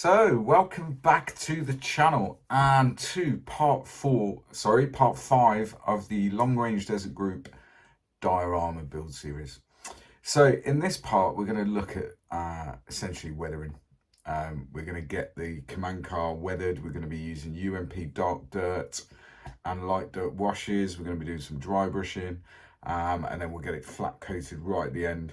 So, welcome back to the channel and to part 5 of the Long Range Desert Group diorama build series. So, in this part, we're going to look at essentially weathering. We're going to get the command car weathered. We're going to be using UMP dark dirt and light dirt washes. We're going to be doing some dry brushing, and then we'll get it flat coated right at the end.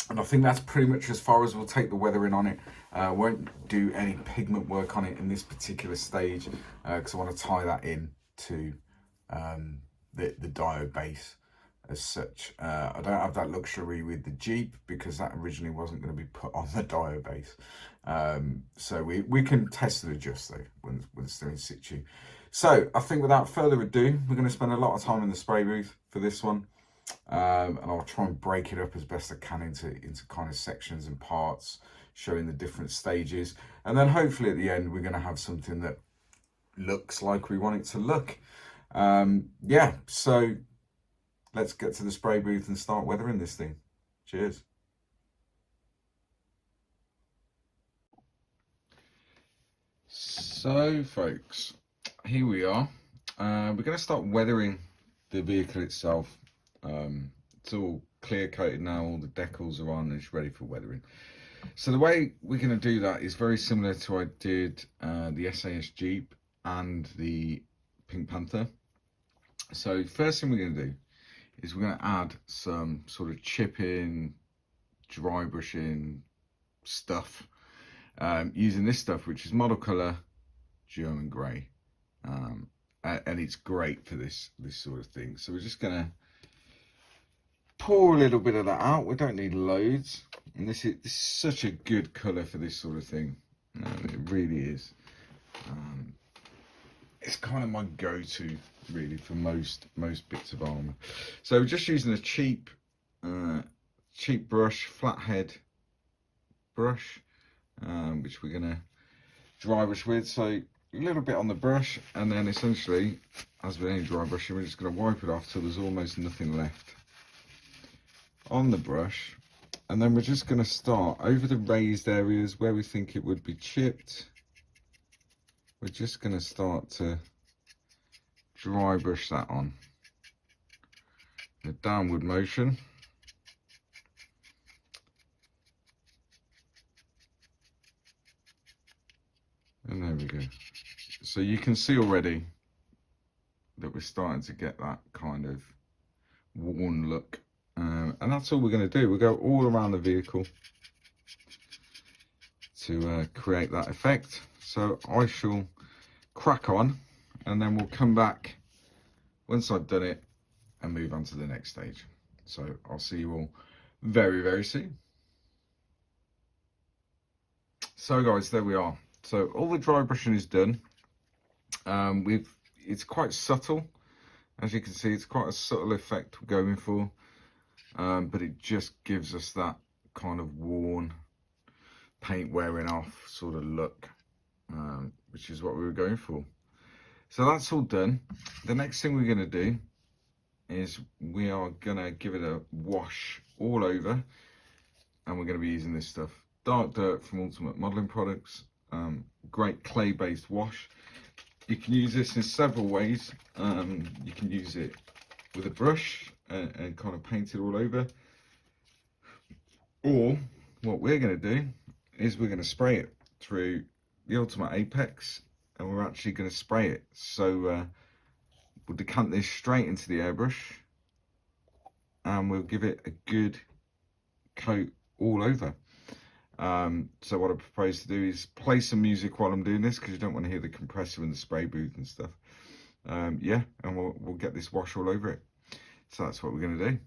And I think that's pretty much as far as we'll take the weathering on it. Won't do any pigment work on it in this particular stage because I want to tie that in to the diode base as such. I don't have that luxury with the Jeep because that originally wasn't going to be put on the diode base. So we can test and adjust though when it's still in situ. So I think without further ado, we're going to spend a lot of time in the spray booth for this one. And I'll try and break it up as best I can into kind of sections and parts, showing the different stages, and then hopefully at the end we're going to have something that looks like we want it to look. Yeah, so let's get to the spray booth and start weathering this thing. Cheers. So folks, here we are. We're going to start weathering the vehicle itself. It's all clear coated now, all the decals are on and it's ready for weathering. So the way we're going to do that is very similar to what I did the SAS Jeep and the Pink Panther. So first thing we're going to do is we're going to add some sort of chipping, dry brushing stuff using this stuff, which is model color German grey, and it's great for this sort of thing. So we're just going to pour a little bit of that out. We don't need loads, and this is such a good color for this sort of thing. It really is. It's kind of my go-to really for most bits of armor. So we're just using a cheap brush, flathead brush, which we're gonna dry brush with. So a little bit on the brush, and then essentially, as with any dry brushing, we're just gonna wipe it off till there's almost nothing left on the brush. And then we're just going to start over the raised areas where we think it would be chipped. We're just going to start to dry brush that on in a downward motion. And there we go. So you can see already that we're starting to get that kind of worn look. And that's all we're going to do. We'll go all around the vehicle to create that effect. So I shall crack on, and then we'll come back once I've done it and move on to the next stage. So I'll see you all very, very soon. So guys, there we are. So all the dry brushing is done. It's quite subtle. As you can see, it's quite a subtle effect we're going for. But it just gives us that kind of worn, paint wearing off sort of look, which is what we were going for. So that's all done. The next thing we're going to do is we are going to give it a wash all over, and we're going to be using this stuff. Dark Dirt from Ultimate Modeling Products, great clay-based wash. You can use this in several ways. You can use it with a brush and kind of paint it all over, or what we're going to do is we're going to spray it through the Ultimate Apex, and we're actually going to spray it. So we'll decant this straight into the airbrush, and we'll give it a good coat all over. So what I propose to do is play some music while I'm doing this, because you don't want to hear the compressor and the spray booth and stuff. Yeah, and we'll get this wash all over it. So that's what we're going to do.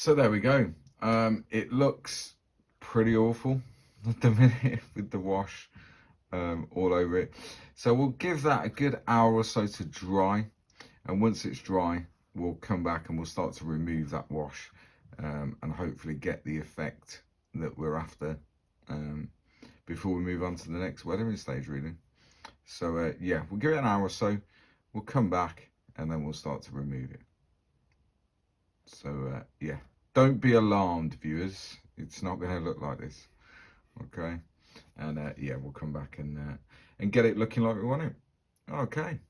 So there we go. It looks pretty awful at the minute with the wash all over it. So we'll give that a good hour or so to dry. And once it's dry, we'll come back and we'll start to remove that wash and hopefully get the effect that we're after before we move on to the next weathering stage, really. So yeah, we'll give it an hour or so. We'll come back and then we'll start to remove it. So yeah, don't be alarmed, viewers. It's not going to look like this, okay? And yeah, we'll come back and get it looking like we want it. Okay.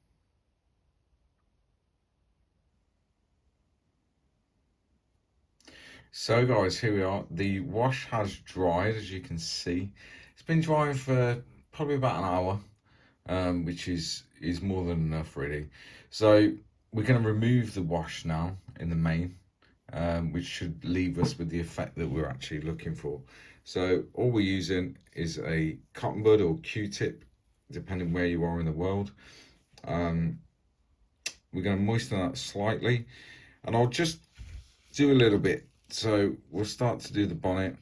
So guys, here we are. The wash has dried, as you can see. It's been drying for probably about an hour, which is more than enough, really. So we're going to remove the wash now in the main, which should leave us with the effect that we're actually looking for. So all we're using is a cotton bud or Q-tip, depending where you are in the world. We're going to moisten that slightly, and I'll just do a little bit. So we'll start to do the bonnet,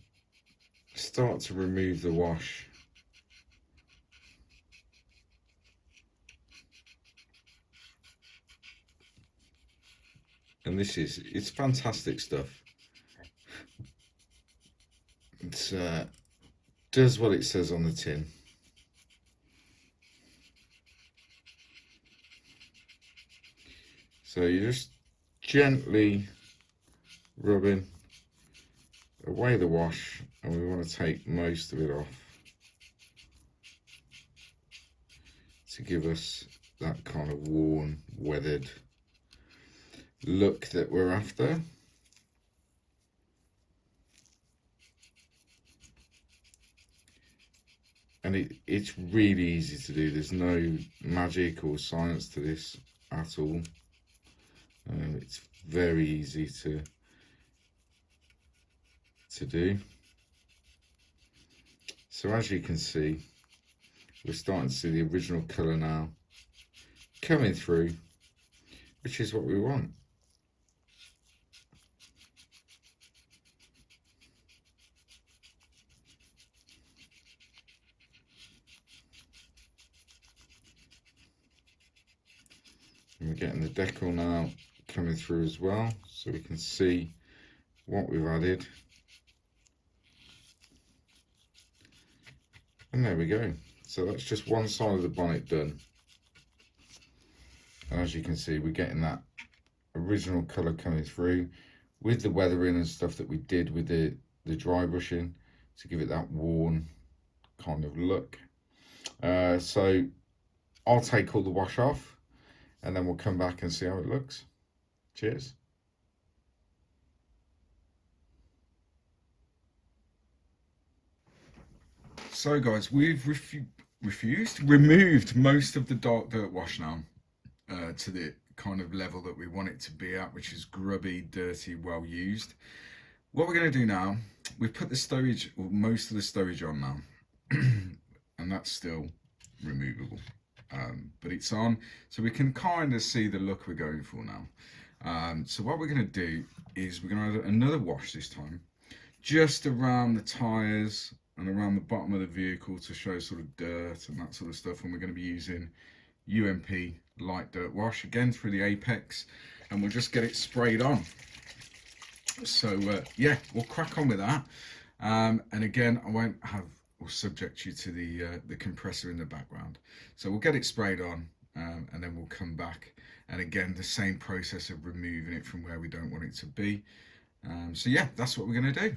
start to remove the wash. And it's fantastic stuff. It does what it says on the tin. So you're just gently rubbing away the wash, and we want to take most of it off to give us that kind of worn, weathered look that we're after. And it's really easy to do. There's no magic or science to this at all. It's very easy to do. So as you can see, we're starting to see the original colour now coming through, which is what we want. And we're getting the decal now coming through as well, so we can see what we've added. And there we go. So that's just one side of the bonnet done. And as you can see, we're getting that original colour coming through with the weathering and stuff that we did with the dry brushing to give it that worn kind of look. So I'll take all the wash off and then we'll come back and see how it looks. Cheers. So guys, we've removed most of the dark dirt wash now to the kind of level that we want it to be at, which is grubby, dirty, well used. What we're going to do now, we've put the stowage, or most of the stowage on now, and that's still removable, but it's on, so we can kind of see the look we're going for now. So what we're going to do is we're going to add another wash this time, just around the tyres and around the bottom of the vehicle to show sort of dirt and that sort of stuff. And we're going to be using UMP light dirt wash again through the apex, and we'll just get it sprayed on. So yeah, we'll crack on with that. And again, I won't have or subject you to the compressor in the background. So we'll get it sprayed on, and then we'll come back. And again, the same process of removing it from where we don't want it to be. So yeah, that's what we're going to do.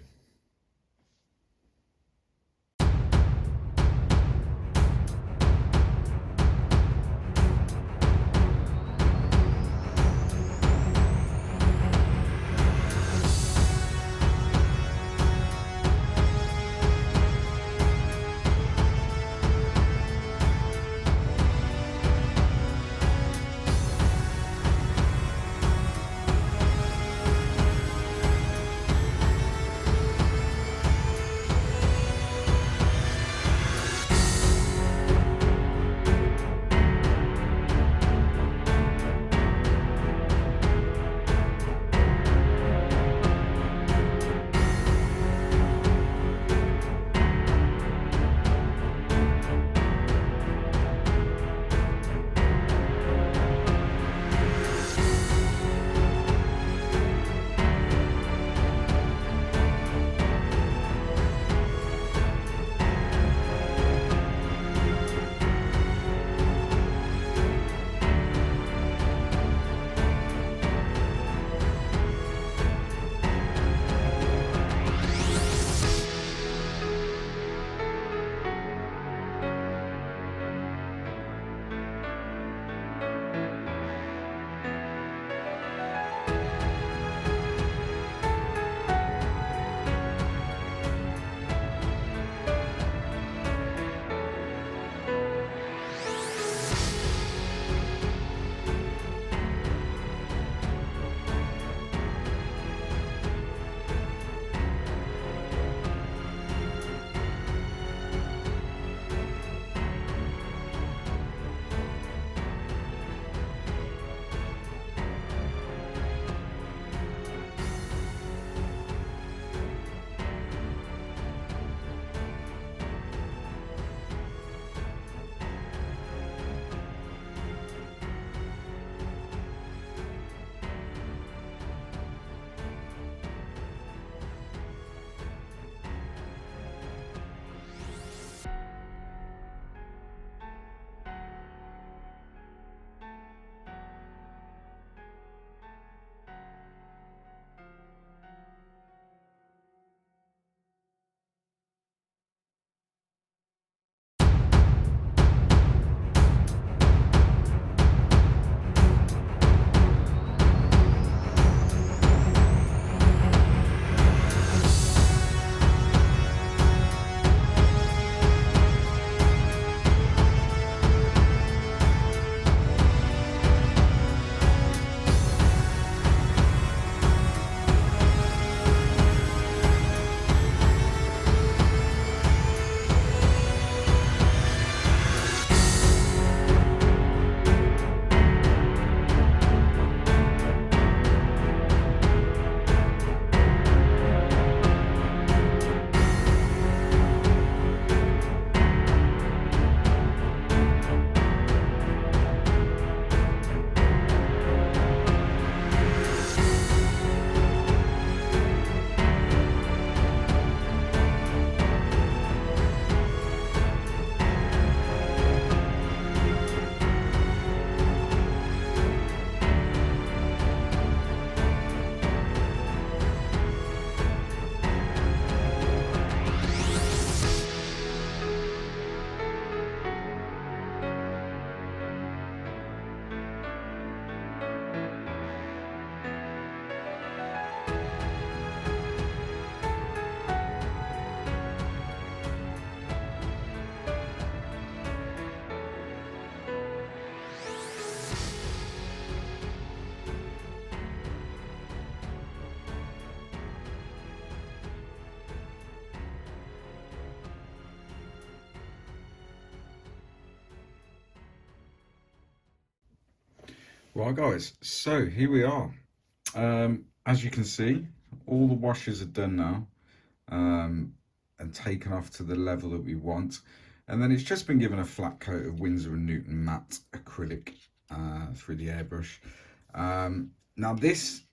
Right guys, so here we are. As you can see, all the washers are done now, and taken off to the level that we want. And then it's just been given a flat coat of Winsor & Newton matte acrylic through the airbrush. Now this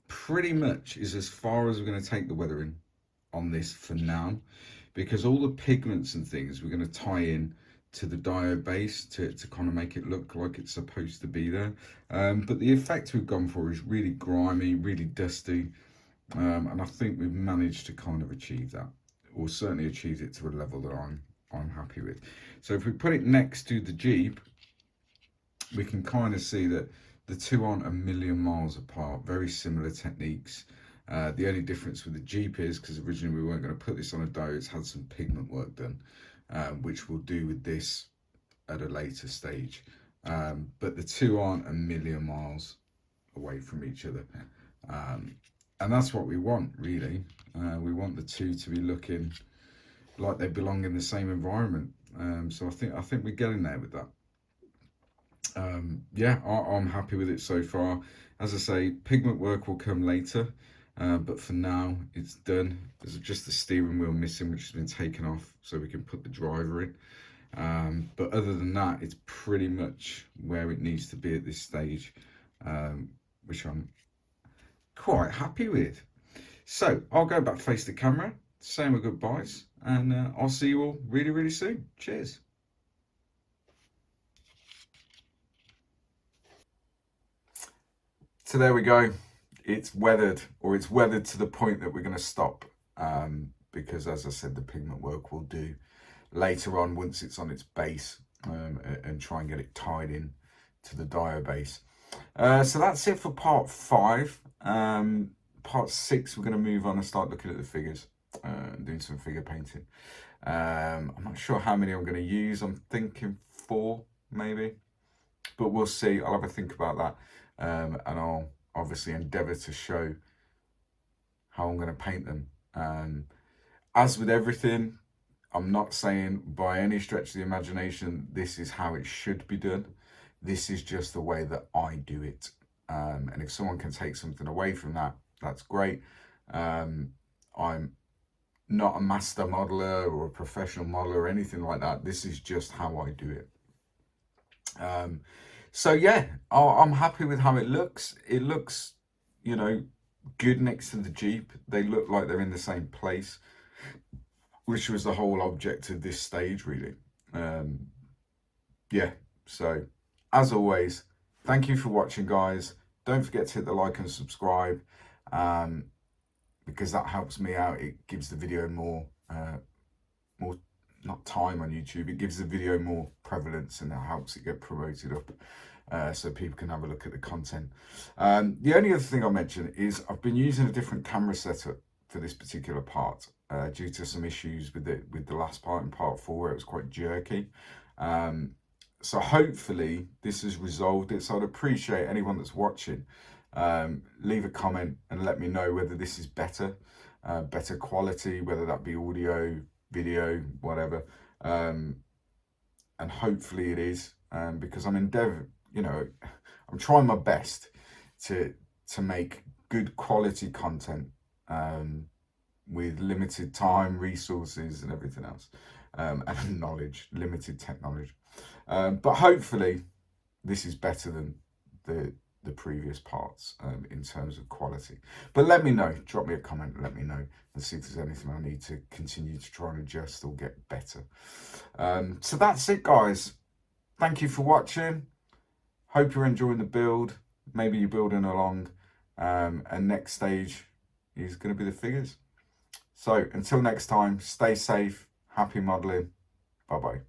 pretty much is as far as we're going to take the weathering on this for now, because all the pigments and things we're going to tie in to the diode base to kind of make it look like it's supposed to be there. But the effect we've gone for is really grimy, really dusty, and I think we've managed to kind of achieve that, or certainly achieved it to a level that I'm happy with. So if we put it next to the Jeep, we can kind of see that the two aren't a million miles apart, very similar techniques. The only difference with the Jeep is, because originally we weren't going to put this on a diode, it's had some pigment work done, which we'll do with this at a later stage. But the two aren't a million miles away from each other. And that's what we want, really. We want the two to be looking like they belong in the same environment. So I think we're getting there with that. Yeah, I'm happy with it so far. As I say, pigment work will come later, but for now it's done. There's just the steering wheel missing, which has been taken off so we can put the driver in. But other than that, it's pretty much where it needs to be at this stage, which I'm quite happy with. So I'll go back face the camera, say my goodbyes, and I'll see you all really, really soon. Cheers. So there we go. It's weathered, or it's weathered to the point that we're going to stop, because as I said, the pigment work will do later on once it's on its base, and try and get it tied in to the diode base. So that's it for part 5. Part 6, we're going to move on and start looking at the figures, doing some figure painting. I'm not sure how many I'm going to use. I'm thinking 4 maybe, but we'll see. I'll have a think about that, and I'll obviously endeavour to show how I'm going to paint them. As with everything, I'm not saying by any stretch of the imagination this is how it should be done. This is just the way that I do it. And if someone can take something away from that, that's great. I'm not a master modeler or a professional modeler or anything like that. This is just how I do it. So yeah, I'm happy with how it looks. It looks, you know, good next to the Jeep. They look like they're in the same place, which was the whole object of this stage, really. Yeah, so as always, thank you for watching, guys. Don't forget to hit the like and subscribe, because that helps me out. It gives the video more not time on YouTube, it gives the video more prevalence, and it helps it get promoted up, so people can have a look at the content. The only other thing I'll mention is I've been using a different camera setup for this particular part, due to some issues with the last part, in part 4, where it was quite jerky. So hopefully this has resolved it. So I'd appreciate anyone that's watching, leave a comment and let me know whether this is better, better quality, whether that be audio, video, whatever, and hopefully it is, because I'm I'm trying my best to make good quality content, with limited time, resources and everything else, and knowledge, limited technology, but hopefully this is better than the previous parts, in terms of quality. But let me know, drop me a comment and let me know, and see if there's anything I need to continue to try and adjust or get better. So that's it, guys. Thank you for watching. Hope you're enjoying the build. Maybe you're building along, and next stage is going to be the figures. So until next time, stay safe, happy modeling. Bye bye.